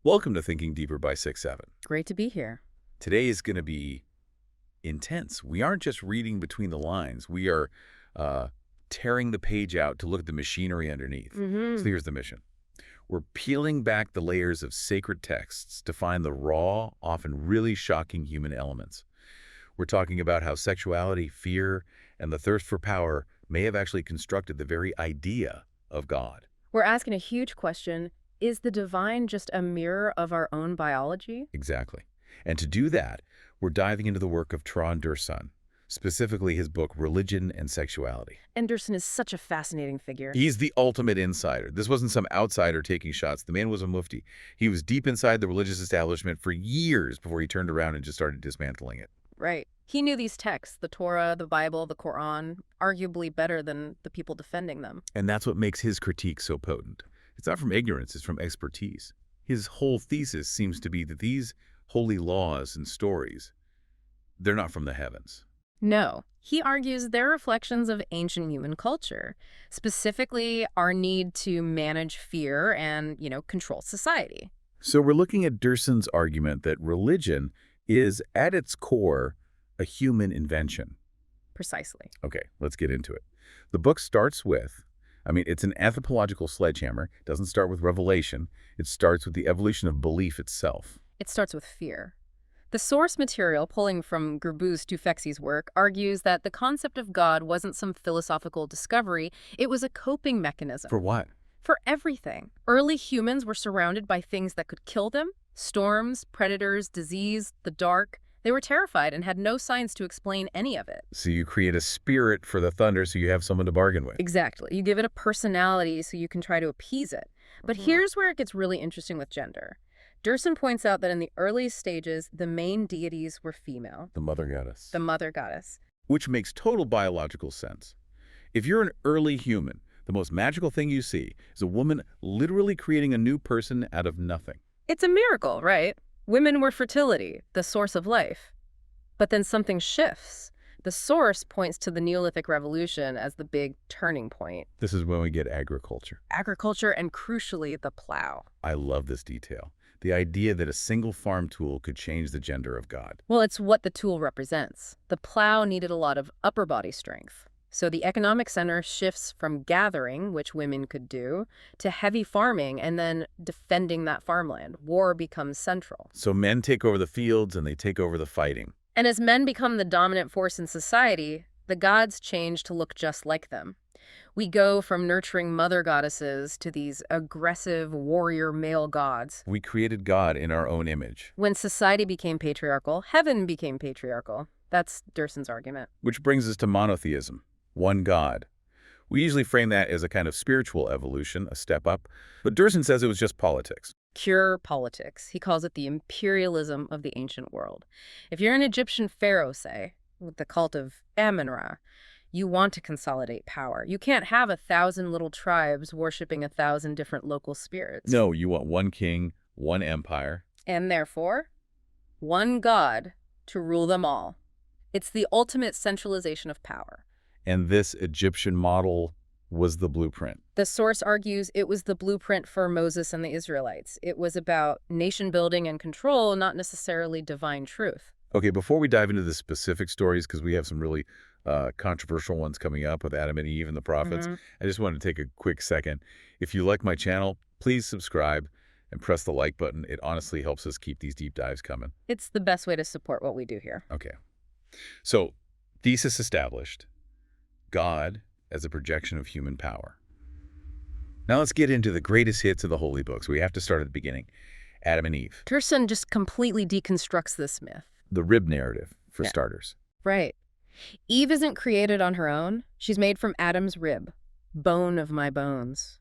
Welcome to Thinking Deeper by 6-7. Great to be here. Today is going to be intense. We aren't just reading between the lines. We are tearing the page out to look at the machinery underneath. So here's the mission. We're peeling back the layers of sacred texts to find the raw, often really shocking human elements. We're talking about how sexuality, fear, and the thirst for power may have actually constructed the very idea of God. We're asking a huge question. Is the divine just a mirror of our own biology? Exactly. And to do that, we're diving into the work of Trond Dursun, specifically his book Religion and Sexuality. Anderson is such a fascinating figure. He's the ultimate insider. This wasn't some outsider taking shots. The man was a mufti. He was deep inside the religious establishment for years before he turned around and just started dismantling it. Right. He knew these texts, the Torah, the Bible, the Quran, arguably better than the people defending them. And that's what makes his critique so potent. It's not from ignorance, it's from expertise. His whole thesis seems to be that these holy laws and stories, they're not from the heavens. No. He argues they're reflections of ancient human culture, specifically our need to manage fear and, control society. So we're looking at Dursun's argument that religion is, at its core, a human invention. Precisely. Okay, let's get into it. The book starts with, it's an anthropological sledgehammer. It doesn't start with revelation. It starts with the evolution of belief itself. It starts with fear. The source material, pulling from Gerbu's Tufekci's work, argues that the concept of God wasn't some philosophical discovery. It was a coping mechanism. For what? For everything. Early humans were surrounded by things that could kill them: storms, predators, disease, the dark. They were terrified and had no science to explain any of it. So you create a spirit for the thunder so you have someone to bargain with. Exactly. You give it a personality so you can try to appease it. But here's where it gets really interesting with gender. Dursun points out that in the early stages, the main deities were female. The mother goddess. The mother goddess. Which makes total biological sense. If you're an early human, the most magical thing you see is a woman literally creating a new person out of nothing. It's a miracle, right? Women were fertility, the source of life. But then something shifts. The source points to the Neolithic Revolution as the big turning point. This is when we get agriculture. Agriculture and, crucially, the plow. I love this detail. The idea that a single farm tool could change the gender of God. Well, it's what the tool represents. The plow needed a lot of upper body strength. So the economic center shifts from gathering, which women could do, to heavy farming and then defending that farmland. War becomes central. So men take over the fields and they take over the fighting. And as men become the dominant force in society, the gods change to look just like them. We go from nurturing mother goddesses to these aggressive warrior male gods. We created God in our own image. When society became patriarchal, heaven became patriarchal. That's Dursun's argument. Which brings us to monotheism, one God. We usually frame that as a kind of spiritual evolution, a step up, but Dursun says it was just politics. Pure politics. He calls it the imperialism of the ancient world. If you're an Egyptian pharaoh, say, with the cult of Amun-Ra, you want to consolidate power. You can't have 1,000 little tribes worshiping 1,000 different local spirits. No, you want one king, one empire. And therefore, one God to rule them all. It's the ultimate centralization of power. And this Egyptian model was the blueprint. The source argues it was the blueprint for Moses and the Israelites. It was about nation building and control, not necessarily divine truth. Okay, before we dive into the specific stories, because we have some really controversial ones coming up with Adam and Eve and the prophets, I just wanted to take a quick second. If you like my channel, please subscribe and press the like button. It honestly helps us keep these deep dives coming. It's the best way to support what we do here. Okay. So, thesis established. God as a projection of human power. Now let's get into the greatest hits of the holy books. We have to start at the beginning. Adam and Eve. Dursun just completely deconstructs this myth. The rib narrative, for starters. Right. Eve isn't created on her own. She's made from Adam's rib, bone of my bones.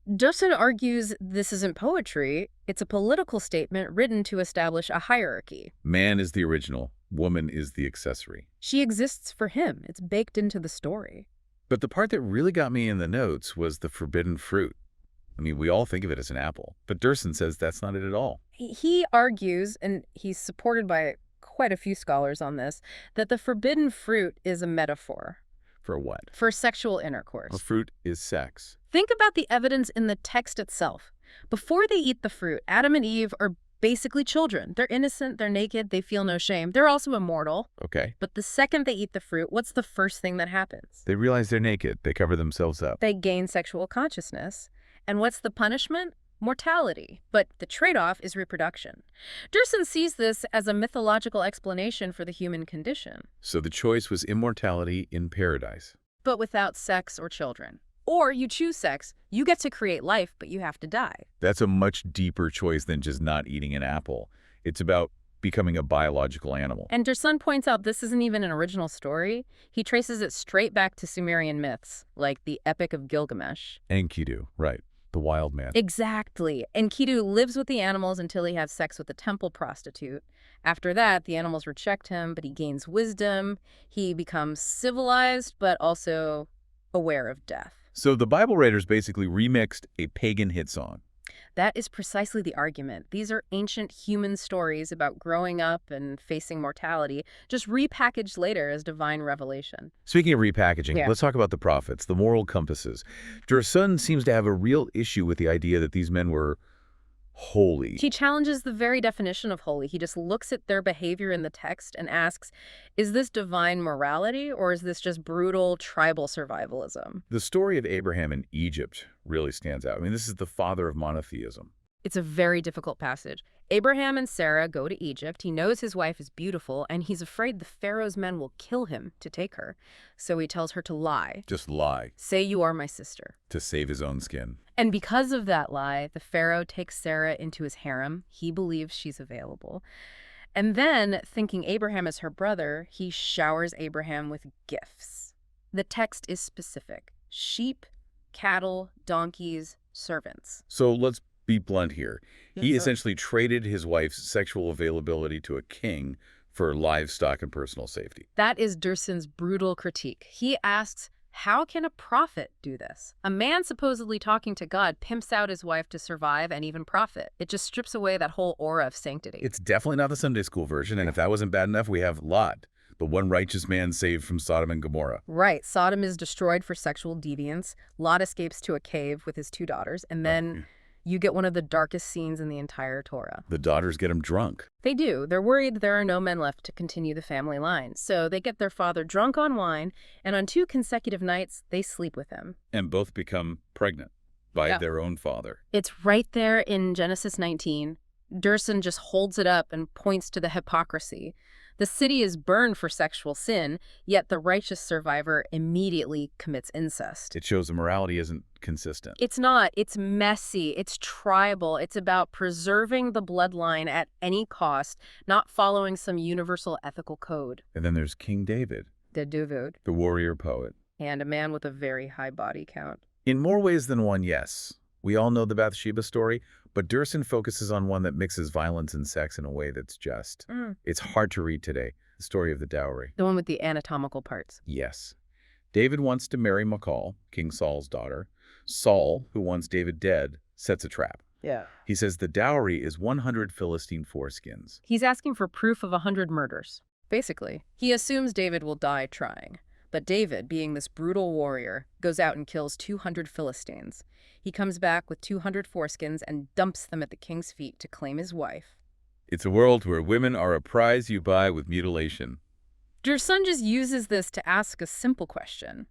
Dursun argues this isn't poetry. It's a political statement written to establish a hierarchy. Man is the original. Woman is the accessory. She exists for him. It's baked into the story. But the part that really got me in the notes was the forbidden fruit. We all think of it as an apple, but Dursun says that's not it at all. He argues, and he's supported by quite a few scholars on this, that the forbidden fruit is a metaphor. For what? For sexual intercourse. A fruit is sex. Think about the evidence in the text itself. Before they eat the fruit, Adam and Eve are basically children. They're innocent, they're naked, they feel no shame. They're also immortal. Okay. But the second they eat the fruit, what's the first thing that happens? They realize they're naked. They cover themselves up. They gain sexual consciousness. And what's the punishment? Mortality. But the trade-off is reproduction. Durson sees this as a mythological explanation for the human condition. So the choice was immortality in paradise. But without sex or children. Or you choose sex, you get to create life, but you have to die. That's a much deeper choice than just not eating an apple. It's about becoming a biological animal. And Durson points out this isn't even an original story. He traces it straight back to Sumerian myths, like the Epic of Gilgamesh. Enkidu, right. The wild man. Exactly. Enkidu lives with the animals until he has sex with a temple prostitute. After that, the animals reject him, but he gains wisdom. He becomes civilized, but also aware of death. So the Bible writers basically remixed a pagan hit song. That is precisely the argument. These are ancient human stories about growing up and facing mortality, just repackaged later as divine revelation. Speaking of repackaging, Yeah. let's talk about the prophets, the moral compasses. Durson seems to have a real issue with the idea that these men were holy. He challenges the very definition of holy. He just looks at their behavior in the text and asks, is this divine morality or is this just brutal tribal survivalism? The story of Abraham in Egypt really stands out. I mean, this is the father of monotheism. It's a very difficult passage. Abraham and Sarah go to Egypt. He knows his wife is beautiful, and he's afraid the Pharaoh's men will kill him to take her. So he tells her to lie. Just lie Say you are my sister. to save his own skin. And because of that lie, the Pharaoh takes Sarah into his harem. He believes she's available. And then, thinking Abraham is her brother, he showers Abraham with gifts. The text is specific. Sheep, cattle, donkeys, servants. So let's be blunt here. Yes, He sir. essentially traded his wife's sexual availability to a king for livestock and personal safety. That is Durson's brutal critique. He asks, how can a prophet do this? A man supposedly talking to God pimps out his wife to survive and even profit. It just strips away that whole aura of sanctity. It's definitely not the Sunday school version, and if that wasn't bad enough, we have Lot, the one righteous man saved from Sodom and Gomorrah. Right. Sodom is destroyed for sexual deviance. Lot escapes to a cave with his 2 daughters, and then you get one of the darkest scenes in the entire Torah. The daughters get him drunk. They do. They're worried there are no men left to continue the family line. So they get their father drunk on wine, and on 2 consecutive nights, they sleep with him. And both become pregnant by Yeah. their own father. It's right there in Genesis 19. Durson just holds it up and points to the hypocrisy. The city is burned for sexual sin, yet the righteous survivor immediately commits incest. It shows the morality isn't consistent. It's not. It's messy. It's tribal. It's about preserving the bloodline at any cost, not following some universal ethical code. And then there's King David, The Duvud, the warrior poet. and a man with a very high body count. In more ways than one, yes. We all know the Bathsheba story, but Durson focuses on one that mixes violence and sex in a way that's just. It's hard to read today, the story of the dowry. The one with the anatomical parts. Yes. David wants to marry Michal, King Saul's daughter. Saul, who wants David dead, sets a trap. Yeah. He says the dowry is 100 Philistine foreskins. He's asking for proof of 100 murders. Basically, he assumes David will die trying. But David, being this brutal warrior, goes out and kills 200 Philistines. He comes back with 200 foreskins and dumps them at the king's feet to claim his wife. It's a world where women are a prize you buy with mutilation. Durson just uses this to ask a simple question.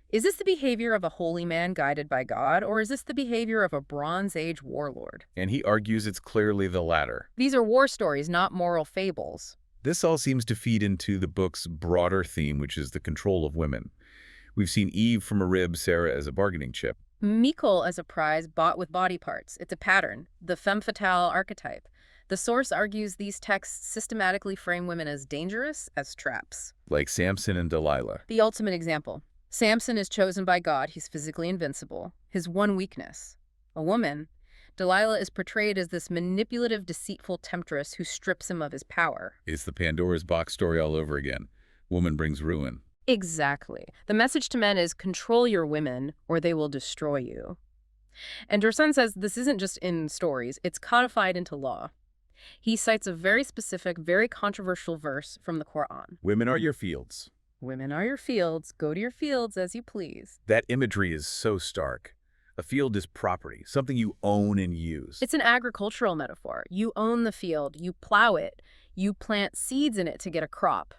Is this the behavior of a holy man guided by God, or is this the behavior of a Bronze Age warlord? And he argues it's clearly the latter. These are war stories, not moral fables. This all seems to feed into the book's broader theme, which is the control of women. We've seen Eve from a rib, Sarah as a bargaining chip. Michal as a prize bought with body parts. It's a pattern, the femme fatale archetype. The source argues these texts systematically frame women as dangerous, as traps. Like Samson and Delilah. The ultimate example. Samson is chosen by God. He's physically invincible. His one weakness. A woman. Delilah is portrayed as this manipulative, deceitful temptress who strips him of his power. It's the Pandora's box story all over again. Woman brings ruin. Exactly. The message to men is control your women or they will destroy you. And Durson says this isn't just in stories, it's codified into law. He cites a very specific, very controversial verse from the Quran. Women are your fields. Women are your fields, go to your fields as you please. That imagery is so stark. A field is property, something you own and use. It's an agricultural metaphor. You own the field, you plow it, you plant seeds in it to get a crop.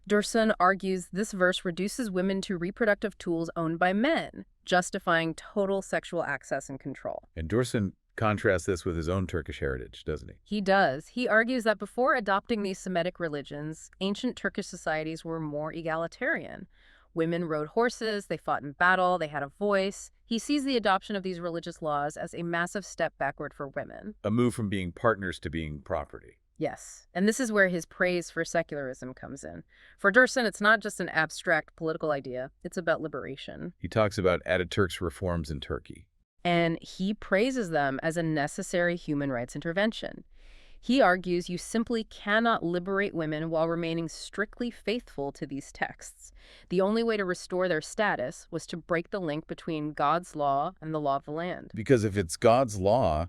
Durson argues this verse reduces women to reproductive tools owned by men, justifying total sexual access and control. And Durson contrasts this with his own Turkish heritage, doesn't he? He does. He argues that before adopting these Semitic religions, ancient Turkish societies were more egalitarian. Women rode horses, they fought in battle, they had a voice. He sees the adoption of these religious laws as a massive step backward for women. A move from being partners to being property. Yes, and this is where his praise for secularism comes in. For Durson, it's not just an abstract political idea, it's about liberation. He talks about Ataturk's reforms in Turkey. And he praises them as a necessary human rights intervention. He argues you simply cannot liberate women while remaining strictly faithful to these texts. The only way to restore their status was to break the link between God's law and the law of the land. Because if it's God's law,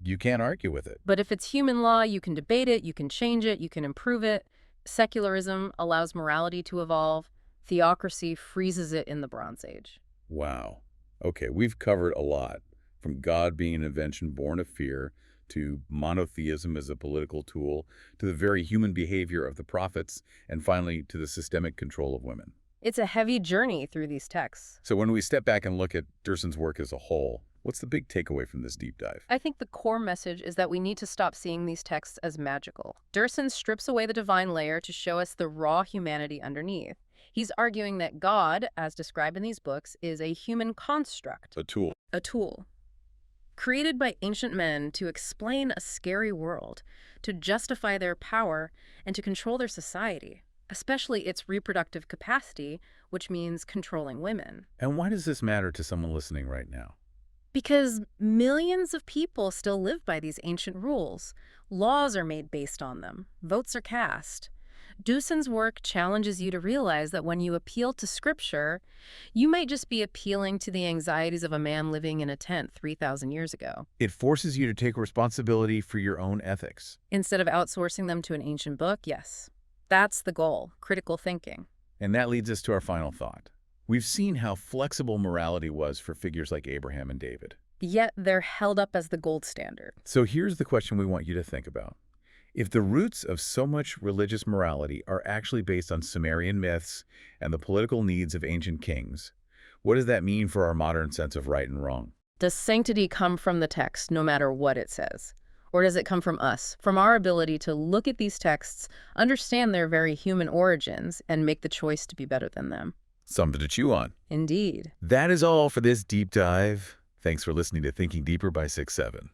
you can't argue with it. But if it's human law, you can debate it, you can change it, you can improve it. Secularism allows morality to evolve. Theocracy freezes it in the Bronze Age. Wow. Okay, we've covered a lot, from God being an invention born of fear, to monotheism as a political tool, to the very human behavior of the prophets, and finally to the systemic control of women. It's a heavy journey through these texts. So when we step back and look at Durson's work as a whole, what's the big takeaway from this deep dive? I think the core message is that we need to stop seeing these texts as magical. Durson strips away the divine layer to show us the raw humanity underneath. He's arguing that God, as described in these books, is a human construct. A tool. A tool. Created by ancient men to explain a scary world, to justify their power, and to control their society, especially its reproductive capacity, which means controlling women. And why does this matter to someone listening right now? Because millions of people still live by these ancient rules. Laws are made based on them. Votes are cast. Durson's work challenges you to realize that when you appeal to Scripture, you might just be appealing to the anxieties of a man living in a tent 3,000 years ago. It forces you to take responsibility for your own ethics. Instead of outsourcing them to an ancient book, yes. That's the goal, critical thinking. And that leads us to our final thought. We've seen how flexible morality was for figures like Abraham and David. Yet they're held up as the gold standard. So here's the question we want you to think about. If the roots of so much religious morality are actually based on Sumerian myths and the political needs of ancient kings, what does that mean for our modern sense of right and wrong? Does sanctity come from the text, no matter what it says? Or does it come from us, from our ability to look at these texts, understand their very human origins, and make the choice to be better than them? Something to chew on. Indeed. That is all for this deep dive. Thanks for listening to Thinking Deeper by 6-7.